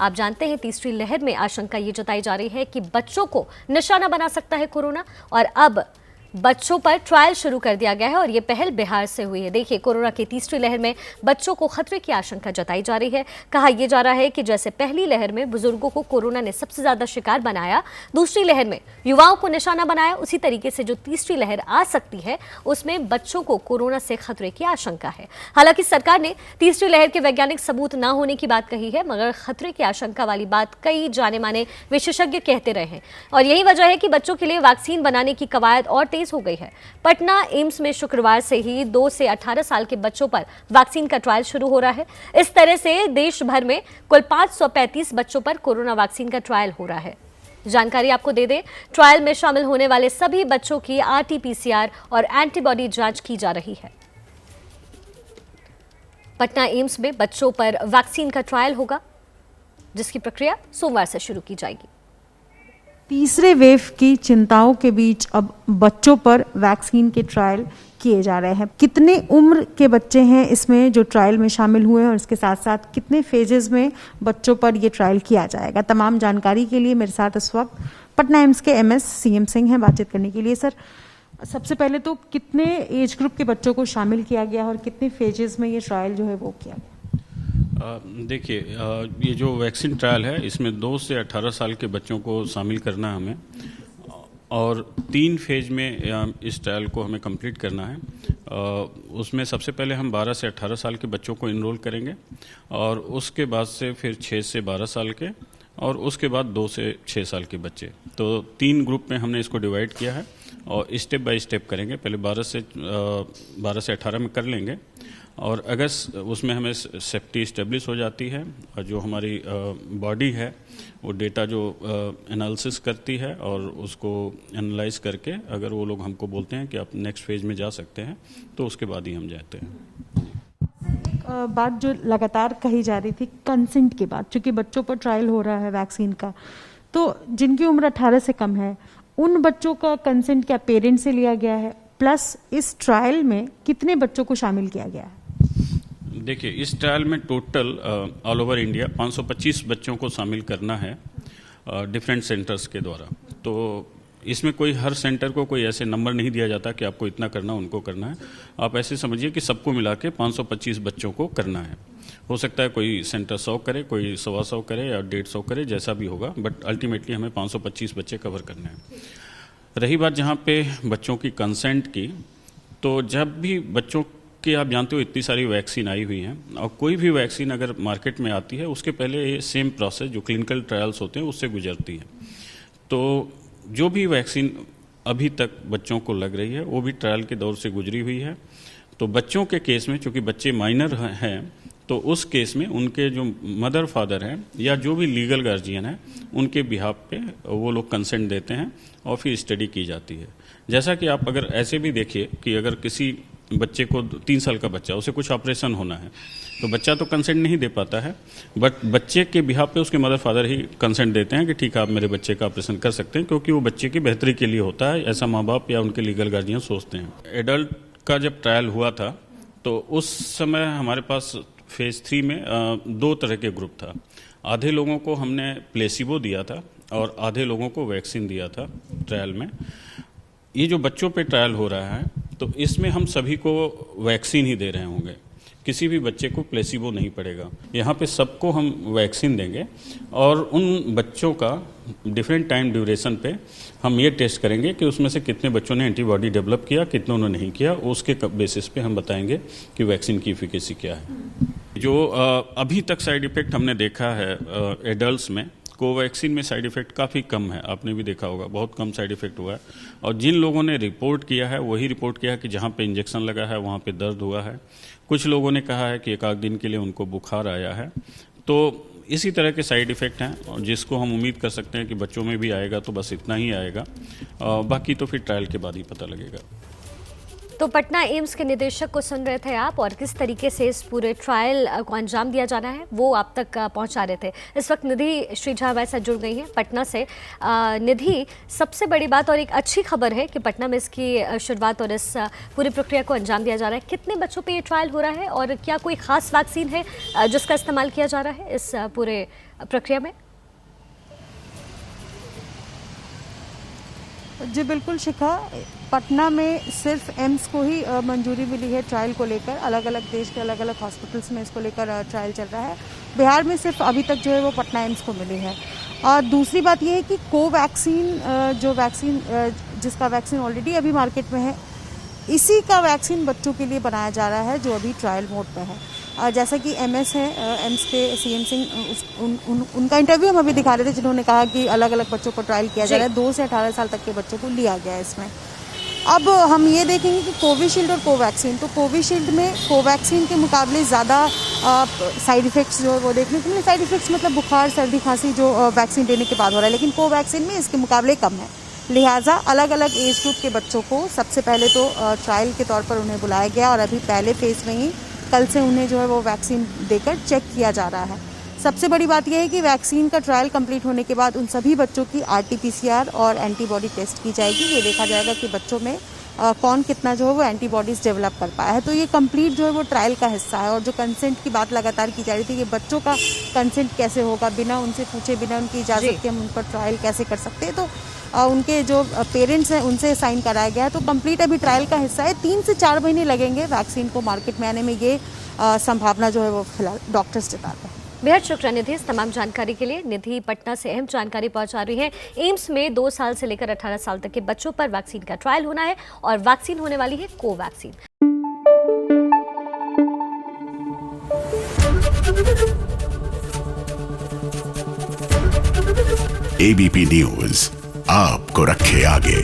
आप जानते हैं तीसरी लहर में आशंका ये जताई जा रही है कि बच्चों को निशाना बना सकता है कोरोना, और अब बच्चों पर ट्रायल शुरू कर दिया गया है और ये पहल बिहार से हुई है। देखिए, कोरोना की तीसरी लहर में बच्चों को खतरे की आशंका जताई जा रही है। कहा यह जा रहा है कि जैसे पहली लहर में बुजुर्गों को कोरोना ने सबसे ज्यादा शिकार बनाया, दूसरी लहर में युवाओं को निशाना बनाया, उसी तरीके से जो तीसरी लहर आ सकती है उसमें बच्चों को कोरोना से खतरे की आशंका है। हालांकि सरकार ने तीसरी लहर के वैज्ञानिक सबूत न होने की बात कही है, मगर खतरे की आशंका वाली बात कई जाने माने विशेषज्ञ कहते रहे हैं और यही वजह है कि बच्चों के लिए वैक्सीन बनाने की कवायद और तेज हो गई है। पटना एम्स में शुक्रवार से ही 2 से 18 साल के बच्चों पर वैक्सीन का ट्रायल शुरू हो रहा है। इस तरह से देश भर में कुल 535 बच्चों पर कोरोना वैक्सीन का ट्रायल हो रहा है। जानकारी आपको दे दें, ट्रायल में शामिल होने वाले सभी बच्चों की RT-PCR और एंटीबॉडी जांच की जा रही है। पटना एम्स में बच्चों पर वैक्सीन का ट्रायल होगा, जिसकी प्रक्रिया सोमवार से शुरू की जाएगी। तीसरे वेव की चिंताओं के बीच अब बच्चों पर वैक्सीन के ट्रायल किए जा रहे हैं। कितने उम्र के बच्चे हैं इसमें जो ट्रायल में शामिल हुए हैं और इसके साथ साथ कितने फेजेस में बच्चों पर ये ट्रायल किया जाएगा, तमाम जानकारी के लिए मेरे साथ इस वक्त पटना एम्स के MS CM सिंह हैं बातचीत करने के लिए। सर, सबसे पहले तो कितने एज ग्रुप के बच्चों को शामिल किया गया और कितने फेजेस में ये ट्रायल जो है वो किया गया? देखिए, ये जो वैक्सीन ट्रायल है इसमें 2 से 18 साल के बच्चों को शामिल करना है हमें, और 3 फेज में इस ट्रायल को हमें कंप्लीट करना है। उसमें सबसे पहले हम 12 से 18 साल के बच्चों को इनरोल करेंगे और उसके बाद से फिर 6 से 12 साल के, और उसके बाद 2 से 6 साल के बच्चे। तो 3 ग्रुप में हमने इसको डिवाइड किया है और स्टेप बाय स्टेप करेंगे। पहले 12 से 18 में कर लेंगे, और अगर उसमें हमें सेफ्टी इस्टेब्लिश हो जाती है और जो हमारी बॉडी है वो डेटा जो एनालिसिस करती है और उसको एनालाइज करके अगर वो लोग हमको बोलते हैं कि आप नेक्स्ट फेज में जा सकते हैं, तो उसके बाद ही हम जाते हैं। बात जो लगातार कही जा रही थी कंसेंट की बात, चूंकि बच्चों पर ट्रायल हो रहा है वैक्सीन का, तो जिनकी उम्र 18 से कम है उन बच्चों का कंसेंट क्या पेरेंट्स से लिया गया है, प्लस इस ट्रायल में कितने बच्चों को शामिल किया गया है? देखिए, इस ट्रायल में टोटल ऑल ओवर इंडिया 525 बच्चों को शामिल करना है डिफरेंट सेंटर्स के द्वारा। तो इसमें कोई हर सेंटर को कोई ऐसे नंबर नहीं दिया जाता कि आपको इतना करना, उनको करना है। आप ऐसे समझिए कि सबको मिला के 525 बच्चों को करना है। हो सकता है कोई सेंटर 100 करे, कोई 125 करे या 150 करे, जैसा भी होगा, बट अल्टीमेटली हमें 525 बच्चे कवर करने हैं। रही बात जहाँ पे बच्चों की कंसेंट की, तो जब भी बच्चों कि आप जानते हो इतनी सारी वैक्सीन आई हुई हैं, और कोई भी वैक्सीन अगर मार्केट में आती है उसके पहले ये सेम प्रोसेस जो क्लिनिकल ट्रायल्स होते हैं उससे गुजरती है। तो जो भी वैक्सीन अभी तक बच्चों को लग रही है वो भी ट्रायल के दौर से गुजरी हुई है। तो बच्चों के केस में, चूंकि बच्चे माइनर हैं, तो उस केस में उनके जो मदर फादर हैं या जो भी लीगल गार्जियन है उनके बिहाफ पे वो लोग कंसेंट देते हैं और फिर स्टडी की जाती है। जैसा कि आप अगर ऐसे भी देखिए कि अगर किसी बच्चे को 3 साल का बच्चा, उसे कुछ ऑपरेशन होना है, तो बच्चा तो कंसेंट नहीं दे पाता है, बट बच्चे के बिहाफ पे उसके मदर फादर ही कंसेंट देते हैं कि ठीक है आप मेरे बच्चे का ऑपरेशन कर सकते हैं, क्योंकि वो बच्चे की बेहतरी के लिए होता है, ऐसा माँ बाप या उनके लीगल गार्जियन सोचते हैं। एडल्ट का जब ट्रायल हुआ था तो उस समय हमारे पास फेज 3 में 2 तरह के ग्रुप था। आधे लोगों को हमने प्लेसिबो दिया था और आधे लोगों को वैक्सीन दिया था ट्रायल में। ये जो बच्चों पे ट्रायल हो रहा है तो इसमें हम सभी को वैक्सीन ही दे रहे होंगे, किसी भी बच्चे को प्लेसिबो नहीं पड़ेगा। यहाँ पे सबको हम वैक्सीन देंगे और उन बच्चों का डिफरेंट टाइम ड्यूरेशन पे हम ये टेस्ट करेंगे कि उसमें से कितने बच्चों ने एंटीबॉडी डेवलप किया, कितनों ने नहीं किया। उसके बेसिस पे हम बताएंगे कि वैक्सीन की एफिकेसी क्या है। जो अभी तक साइड इफेक्ट हमने देखा है एडल्ट्स में, कोवैक्सीन में साइड इफेक्ट काफ़ी कम है, आपने भी देखा होगा, बहुत कम साइड इफेक्ट हुआ है। और जिन लोगों ने रिपोर्ट किया है वही रिपोर्ट किया है कि जहाँ पे इंजेक्शन लगा है वहाँ पे दर्द हुआ है। कुछ लोगों ने कहा है कि 1 आध दिन के लिए उनको बुखार आया है। तो इसी तरह के साइड इफ़ेक्ट हैं और जिसको हम उम्मीद कर सकते हैं कि बच्चों में भी आएगा, तो बस इतना ही आएगा। बाकी तो फिर ट्रायल के बाद ही पता लगेगा। तो पटना एम्स के निदेशक को सुन रहे थे आप, और किस तरीके से इस पूरे ट्रायल को अंजाम दिया जाना है वो आप तक पहुंचा रहे थे। इस वक्त निधि श्रीझा हमारे साथ जुड़ गई हैं पटना से। निधि, सबसे बड़ी बात और एक अच्छी खबर है कि पटना में इसकी शुरुआत और इस पूरी प्रक्रिया को अंजाम दिया जा रहा है। कितने बच्चों पे ये ट्रायल हो रहा है और क्या कोई खास वैक्सीन है जिसका इस्तेमाल किया जा रहा है इस पूरे प्रक्रिया में? जी बिल्कुल शिखा, पटना में सिर्फ एम्स को ही मंजूरी मिली है ट्रायल को लेकर। अलग अलग देश के अलग अलग हॉस्पिटल्स में इसको लेकर ट्रायल चल रहा है। बिहार में सिर्फ अभी तक जो है वो पटना एम्स को मिली है। और दूसरी बात ये है कि कोवैक्सीन जो वैक्सीन जिसका वैक्सीन ऑलरेडी अभी मार्केट में है, इसी का वैक्सीन बच्चों के लिए बनाया जा रहा है जो अभी ट्रायल मोड पे है। जैसा कि एमएस है, एम्स के सीएम सिंह, उनका इंटरव्यू हम अभी दिखा रहे थे, जिन्होंने कहा कि अलग अलग बच्चों को ट्रायल किया जा रहा है। 2 से 18 साल तक के बच्चों को लिया गया है इसमें। अब हम ये देखेंगे कि कोविशील्ड और कोवैक्सीन, तो कोविशील्ड में कोवैक्सीन के मुकाबले ज़्यादा साइड इफ़ेक्ट्स जो है वो देखने को मिले। साइड इफ़ेक्ट्स मतलब बुखार, सर्दी, खांसी जो वैक्सीन लेने के बाद हो रहा है, लेकिन कोवैक्सीन में इसके मुकाबले कम है। लिहाजा अलग अलग एज ग्रुप के बच्चों को सबसे पहले तो ट्रायल के तौर पर उन्हें बुलाया गया और अभी पहले फेज़ में ही कल से उन्हें जो है वो वैक्सीन देकर चेक किया जा रहा है। सबसे बड़ी बात यह है कि वैक्सीन का ट्रायल कंप्लीट होने के बाद उन सभी बच्चों की RT-PCR और एंटीबॉडी टेस्ट की जाएगी। ये देखा जाएगा कि बच्चों में कौन कितना जो है वो एंटीबॉडीज़ डेवलप कर पाया है। तो ये कंप्लीट जो है वो ट्रायल का हिस्सा है। और जो कंसेंट की बात लगातार की जा रही थी कि बच्चों का कंसेंट कैसे होगा, बिना उनसे पूछे, बिना उनकी इजाज़त के हम उन पर ट्रायल कैसे कर सकते हैं, तो उनके जो पेरेंट्स हैं उनसे साइन कराया गया है। तो कंप्लीट अभी ट्रायल का हिस्सा है। 3 से 4 महीने लगेंगे वैक्सीन को मार्केट में आने में, ये संभावना जो है वो फिलहाल डॉक्टर्स जताते हैं। बेहद शुक्रिया निधि इस तमाम जानकारी के लिए। निधि पटना से अहम जानकारी पहुंचा रही है। एम्स में 2 साल से लेकर 18 साल तक के बच्चों पर वैक्सीन का ट्रायल होना है और वैक्सीन होने वाली है कोवैक्सीन। ABP न्यूज आपको रखे आगे।